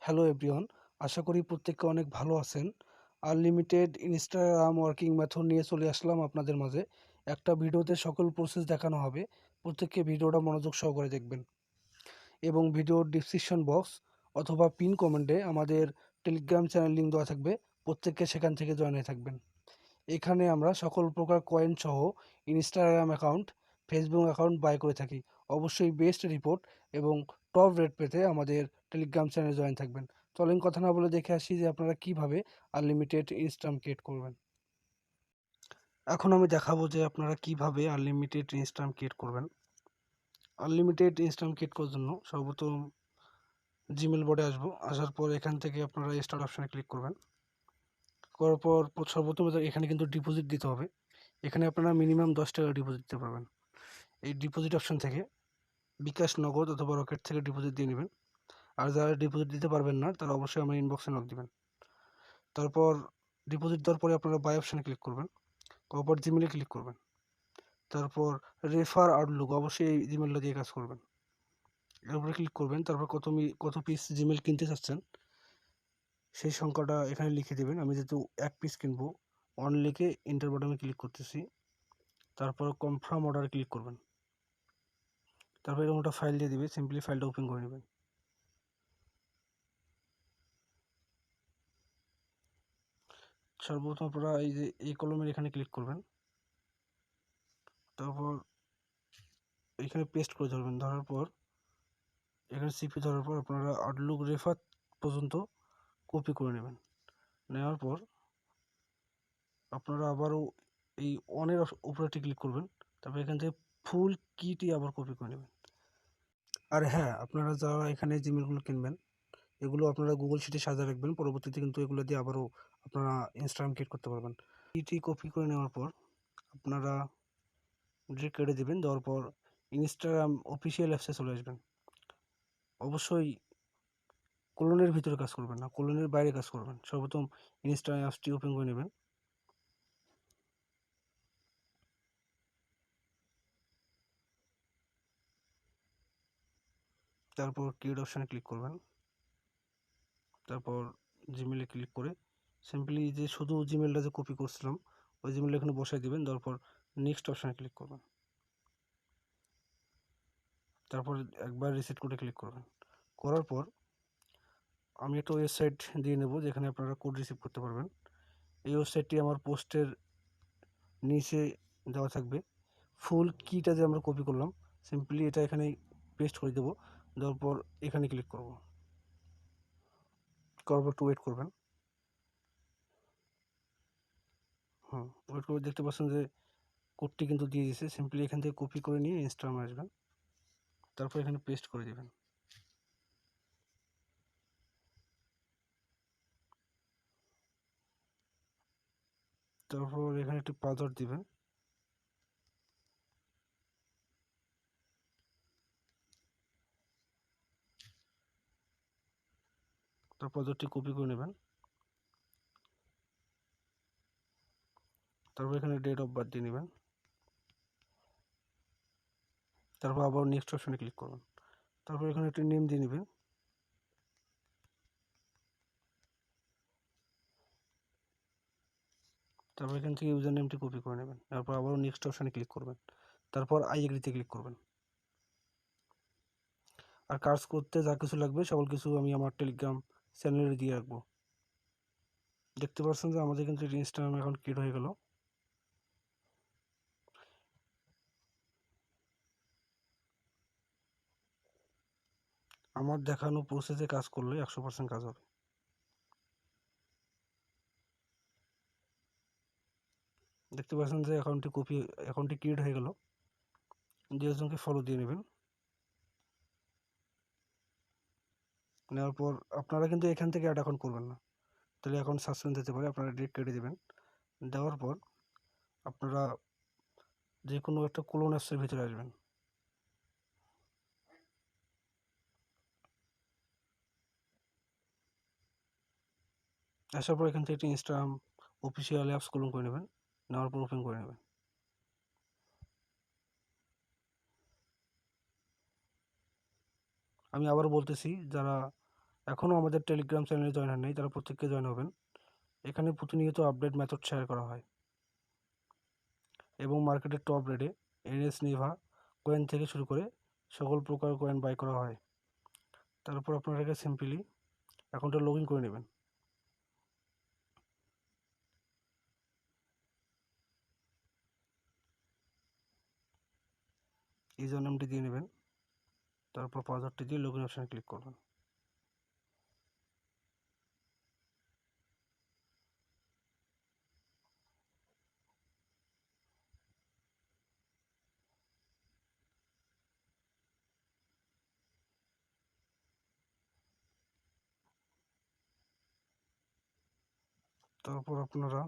Hello everyone, আশা করি প্রত্যেকে অনেক ভালো আছেন। আনলিমিটেড ইনস্টাগ্রাম ওয়ার্কিং মেথড নিয়ে চলে আসলাম আপনাদের মাঝে। একটা ভিডিওতে সকল প্রসেস দেখানো হবে। প্রত্যেককে ভিডিওটা মনোযোগ সহকারে দেখবেন এবং ভিডিওর ডিসক্রিপশন বক্স অথবা পিন কমেন্টে আমাদের টেলিগ্রাম চ্যানেল লিঙ্ক দেওয়া থাকবে। প্রত্যেককে সেখান থেকে জয়েন হয়ে থাকবেন। এখানে আমরা সকল প্রকার কয়েন সহ Instagram account, Facebook account buy করে থাকি। অবশ্যই বেস্ট রিপোর্ট এবং টপ রেট পেতে আমাদের টেলিগ্রাম চ্যানেলে জয়েন থাকবেন। চলেন কথা না বলে দেখে আসি যে আপনারা কিভাবে আনলিমিটেড ইনস্টাম ক্রিয়েট করবেন। এখন আমি দেখাবো যে আপনারা কিভাবে আনলিমিটেড ইনস্টাম ক্রিয়েট করবেন। আনলিমিটেড ইনস্টাম ক্রিয়েট করার জন্য সর্বপ্রথম জিমেল বোর্ডে আসবো। আসার পর এখান থেকে আপনারা স্টার্ট অপশানে ক্লিক করবেন। করার পর সর্বপ্রথম এখানে কিন্তু ডিপোজিট দিতে হবে। এখানে আপনারা মিনিমাম 10 টাকা ডিপোজিট দিতে পারবেন। এই ডিপোজিট অপশন থেকে বিকাশ, নগদ অথবা রকেট থেকে ডিপোজিট দিয়ে নেবেন। আর যারা ডিপোজিট দিতে পারবেন না তারা অবশ্যই আমার ইনবক্সে নক দিবেন। তারপর ডিপোজিট দেওয়ার পরে আপনারা বাই অপশানে ক্লিক করবেন। তারপর জিমেলে ক্লিক করবেন। তারপর রেফার আউটলুক, অবশ্যই এই জিমেলটা দিয়ে কাজ করবেন। এর উপরে ক্লিক করবেন। তারপর কত পিস জিমেল কিনতে চাচ্ছেন সেই সংখ্যাটা এখানে লিখে দেবেন। আমি যেহেতু 1 পিস কিনবো, 1 লিখে এন্টার বাটনে ক্লিক করতেছি। তারপর কনফার্ম অর্ডারে ক্লিক করবেন। তারপর এরকম একটা ফাইল দিয়ে দিবে, সিম্পলি ফাইলটা ওপেন করে নেবেন। সর্বপ্রথম আপনারা এই যে এই কলমের এখানে ক্লিক করবেন। তারপর এখানে পেস্ট করে ধরবেন। ধরার পর এখানে সিপি ধরার পর আপনারা আউটলুক রেফার পর্যন্ত কপি করে নেবেন। নেওয়ার পর আপনারা আবারও এই অনের উপরে ক্লিক করবেন। তারপর এখান থেকে ফুল কিটি আবার কপি করে নেবেন। আর হ্যাঁ, আপনারা যারা এখানে জিমেলগুলো কিনবেন এগুলো আপনারা গুগল শিটে সাজিয়ে রাখবেন। পরবর্তীতে কিন্তু এগুলো দিয়ে আবারও আপনারা ইনস্টাগ্রাম ক্রিয়েট করতে পারবেন। কিটি কপি করে নেওয়ার পর আপনারা ডিলিট কেটে দেবেন। দেওয়ার পর ইনস্টাগ্রাম অফিসিয়াল অ্যাপসে চলে আসবেন। অবশ্যই কোলনের ভিতরে কাজ করবেন না, কোলনের বাইরে কাজ করবেন। সর্বপ্রথম ইনস্টাগ্রাম অ্যাপসটি ওপেন করে নেবেন। তারপর ক্রিয়েট অপশানে ক্লিক করবেন। তারপর জিমেলে ক্লিক করে সিম্পলি যে শুধু জিমেলটা যে কপি করছিলাম ওই জিমেলটা এখানে বসাই দেবেন। তারপর নেক্সট অপশানে ক্লিক করবেন। তারপর একবার রিসেট করে ক্লিক করবেন। করার পর আমি একটা ওয়েবসাইট দিয়ে নেব যেখানে আপনারা কোড রিসিভ করতে পারবেন। এই ওয়েবসাইটটি আমার পোস্টের নিচে দেওয়া থাকবে। ফুল কিটা যে আমরা কপি করলাম সিম্পলি এটা এখানে পেস্ট করে দেবো। দেওয়ার পর এখানে ক্লিক করব। করার পর একটু ওয়েট করবেন। ওয়েট করে দেখতে পাচ্ছেন যে কোডটি কিন্তু দিয়ে দিয়েছে। সিম্পলি এখান থেকে কপি করে নিয়ে ইনস্টাগ্রামে আসবেন। তারপর এখানে পেস্ট করে দেবেন। তারপর এখানে একটি পাসওয়ার্ড দিবেন। তারপর পাসওয়ার্ডটি কপি করে নেবেন। তারপর এখানে ডেট অফ বার্থ দিয়ে নেবেন। তারপর আবার নেক্সট অপশনে ক্লিক করবেন। তারপর এখানে একটি নেম দিয়ে নেবেন। তারপর এখান থেকে ইউজার নেমটি কপি করে নেবেন। তারপর আবারও নেক্সট অপশনে ক্লিক করবেন। তারপর আই এগ্রিতে ক্লিক করবেন। আর কাজ করতে যা কিছু লাগবে সকল কিছু আমি আমার টেলিগ্রাম চ্যানেলে দিয়ে রাখবো। দেখতে পাচ্ছেন যে আমাদের কিন্তু ইনস্টাগ্রাম অ্যাকাউন্ট ক্রিয়েট হয়ে গেল। আমার দেখানো প্রসেসে কাজ করলে 100% কাজ হবে। দেখতে পাচ্ছেন যে অ্যাকাউন্টটি ক্রিয়েট হয়ে গেল। 2 জনকে ফলো দিয়ে নেবেন। নেওয়ার পর আপনারা কিন্তু এখান থেকে অ্যাড অ্যাকাউন্ট করবেন না, তাহলে অ্যাকাউন্ট সাসপেন্ড হতে পারে। আপনারা ডিলিট কেটে দেবেন। দেওয়ার পর আপনারা যে কোনো একটা ক্লোন অ্যাপসের ভিতরে আসবেন। আসার পর এখান থেকে একটি ইনস্টাগ্রাম অফিসিয়াল অ্যাপস ক্লোন করে নেবেন। নেওয়ার পর ওপেন করে নেবেন। আমি আবার বলতেছি, যারা এখনও আমাদের টেলিগ্রাম চ্যানেলে জয়েন হন নাই, তারা প্রত্যেককে জয়েন হবেন। এখানে প্রতিনিয়ত আপডেট মেথড শেয়ার করা হয় এবং মার্কেটের টপ রেটে এনএস নিভা কয়েন থেকে শুরু করে সকল প্রকার কয়েন বাই করা হয়। তারপর আপনারা সিম্পলি অ্যাকাউন্টে লগ ইন করে নেবেন। ইউজার নামটি দিয়ে নেবেন, তারপর পাসওয়ার্ডটি দিয়ে লগ ইন অপশানে ক্লিক করবেন। তারপর আপনারা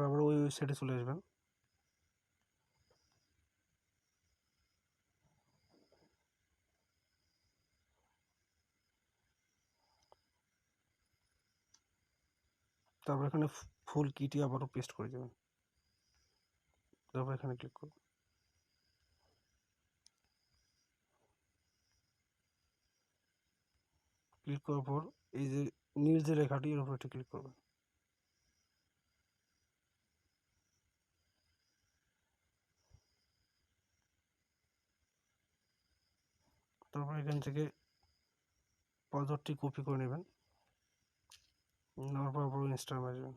আবার ওই ওয়েবসাইটে চলে আসবেন। তারপর এখানে ফুল কিটি আবারও পেস্ট করে দেবেন। তারপর এখানে ক্লিক করুন। ক্লিক করার পর এই যে নীল যে লেখাটি এর উপর একটি ক্লিক করবেন। তারপর এখান থেকে পাসওয়ার্ডটি কপি করে নেবেন, নেওয়ার পর আবার ইনস্টাগ্রামে আসবেন।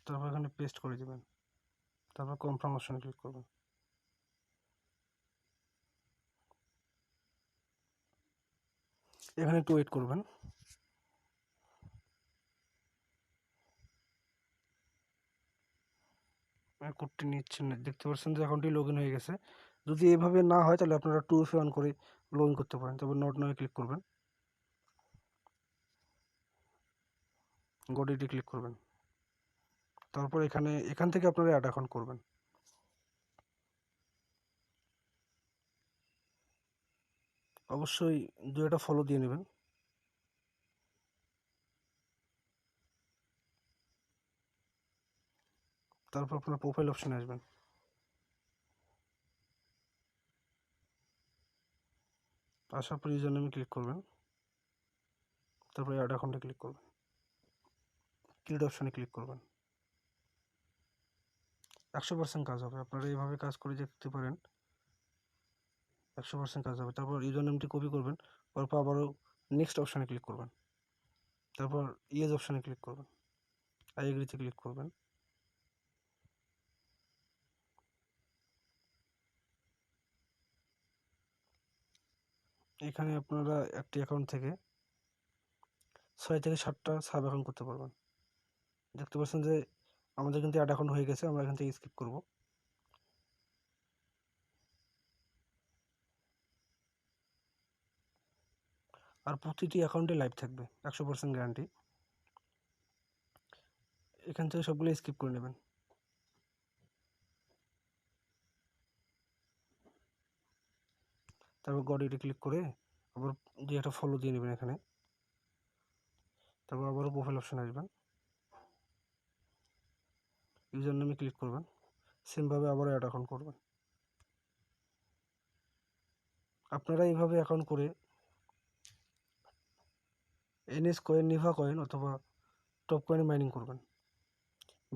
তারপর এখানে পেস্ট করে দেবেন, তারপর কনফার্ম অপশনে ক্লিক করবেন। এখানে একটু ওয়েট করবেন। কোডটি নিচ্ছেন না, দেখতে পাচ্ছেন যে অ্যাকাউন্টটি লগ ইন হয়ে গেছে। যদি এভাবে না হয় তাহলে আপনারা 2FA অন করে লগ ইন করতে পারেন। তারপর নট নাও ক্লিক করবেন, গডিটি ক্লিক করবেন। তারপর এখান থেকে আপনারা অ্যাড অ্যাকাউন্ট করবেন। অবশ্যই 2টা ফলো দিয়ে নেবেন। তারপর আপনার প্রোফাইল অপশানে আসবেন। আসার পর ইউজার নেমে ক্লিক করবেন, তারপরে অ্যাড অ্যাকাউন্টে ক্লিক করবেন, ক্রিয়েট অপশানে ক্লিক করবেন। 100% কাজ হবে। আপনারা এইভাবে কাজ করে দেখতে পারেন, 100% কাজ হবে। তারপর ইউজার নেমটি কপি করবেন, তারপর আবারও নেক্সট অপশানে ক্লিক করবেন, তারপর ইয়েস অপশানে ক্লিক করবেন, আই এগ্রিতে ক্লিক করবেন। এখানে আপনারা একটি অ্যাকাউন্ট থেকে 6 থেকে 7টা সাব অ্যাকাউন্ট করতে পারবেন। দেখতে পাচ্ছেন যে আমাদের কিন্তু অ্যাড অ্যাকাউন্ট হয়ে গেছে, আমরা এখান থেকে স্কিপ করব। আর প্রতিটি অ্যাকাউন্টে লাইভ থাকবে, 100% গ্যারান্টি। এখান থেকে সবগুলো স্কিপ করে নেবেন। তারপর গডিতে ক্লিক করে আবার যে একটা ফলো দিয়ে নেবেন এখানে। তারপর আবারও প্রোফাইল অপশানে আসবেন, ইউজার নেমে ক্লিক করবেন, সেমভাবে আবারও অ্যাড অ্যাকাউন্ট করবেন। আপনারা এইভাবে অ্যাকাউন্ট করে এনএস কয়েন, নিভা কয়েন অথবা টপ কয়েনে মাইনিং করবেন।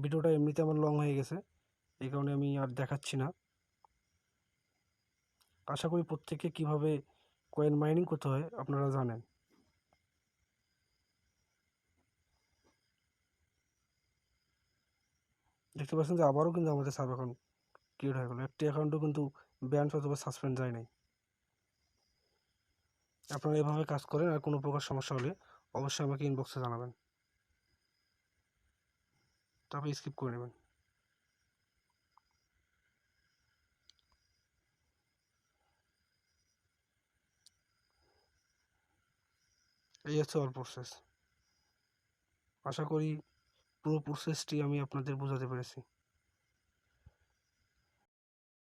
ভিডিওটা এমনিতে আমার লং হয়ে গেছে, এই কারণে আমি আর দেখাচ্ছি না। আশা করি প্রত্যেকে কীভাবে কয়েন মাইনিং করতে হয় আপনারা জানেন। দেখতে পাচ্ছেন যে আবারও কিন্তু আমাদের সাব অ্যাকাউন্ট ক্রিয়েট হয়ে গেলো। একটি অ্যাকাউন্টও কিন্তু ব্যান অথবা সাসপেন্ড যায় নাই। আপনারা এভাবে কাজ করেন, আর কোনো প্রকার সমস্যা হলে অবশ্যই আমাকে ইনবক্সে জানাবেন। তারপর স্কিপ করে নেবেন। এই হচ্ছে অল প্রসেস। আশা করি পুরো প্রসেসটি আমি আপনাদের বোঝাতে পেরেছি।